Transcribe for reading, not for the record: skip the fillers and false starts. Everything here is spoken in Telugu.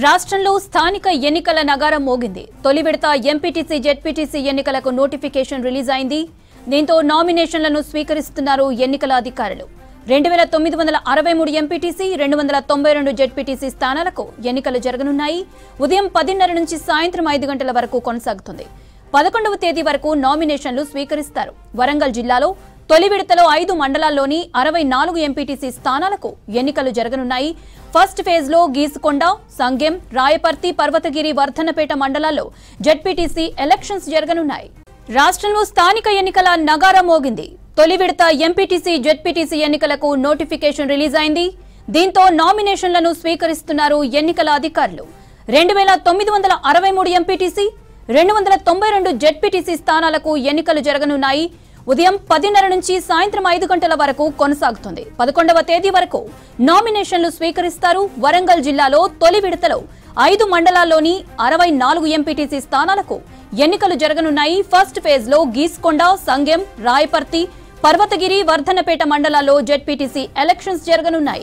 రాష్ట్రంలో స్థానిక ఎన్నికల నగారం మోగింది. తొలి విడత ఎంపీటీసీ జెడ్పీటీసీ ఎన్నికలకు నోటిఫికేషన్ రిలీజ్ అయింది. దీంతో నామినేషన్లను స్వీకరిస్తున్నారు ఎన్నికల అధికారులు. 2963 ఎంపీటీసీ 292 జెడ్పీటీసీ స్థానాలకు ఎన్నికలు జరగనున్నాయి. ఉదయం 10:30 నుంచి సాయంత్రం 5 గంటల వరకు కొనసాగుతుంది. 11వ తేదీ వరకు నామినేషన్లు స్వీకరిస్తారు. వరంగల్ జిల్లాలో తొలి విడతలో 5 మండలాల్లోని 64 ఎంపీటీసీ స్థానాలకు ఎన్నికలు జరగనున్నాయి. ఫస్ట్ ఫేజ్ లో గీసుకొండ, సంగెం, రాయపర్తి, పర్వతగిరి, వర్ధన్నపేట మండలాల్లో జెడ్పీటీసీ ఎలక్షన్స్ జరగనున్నాయి. రాష్ట్రంలో స్థానిక ఎన్నికల నగారం మోగింది. తొలి విడత ఎంపీటీసీ జెడ్పీటీసీ ఎన్నికలకు నోటిఫికేషన్ రిలీజ్ అయింది. దీంతో నామినేషన్లను స్వీకరిస్తున్నారు ఎన్నికల అధికారులు. 2963 ఎంపీటీసీ 292 జెడ్పీటీసీ స్థానాలకు ఎన్నికలు జరగనున్నాయి. ఉదయం 10:30 నుంచి సాయంత్రం 5 గంటల వరకు కొనసాగుతుంది. 11వ తేదీ వరకు నామినేషన్లు స్వీకరిస్తారు. వరంగల్ జిల్లాలో తొలి విడతలో 5 మండలాల్లోని 64 ఎంపీటీసీ స్థానాలకు ఎన్నికలు జరగనున్నాయి. ఫస్ట్ ఫేజ్ లో గీసుకొండ, సంగెం, రాయపర్తి, పర్వతగిరి, వర్ధన్నపేట మండలాల్లో జెడ్పీటీసీ ఎలక్షన్స్ జరగనున్నాయి.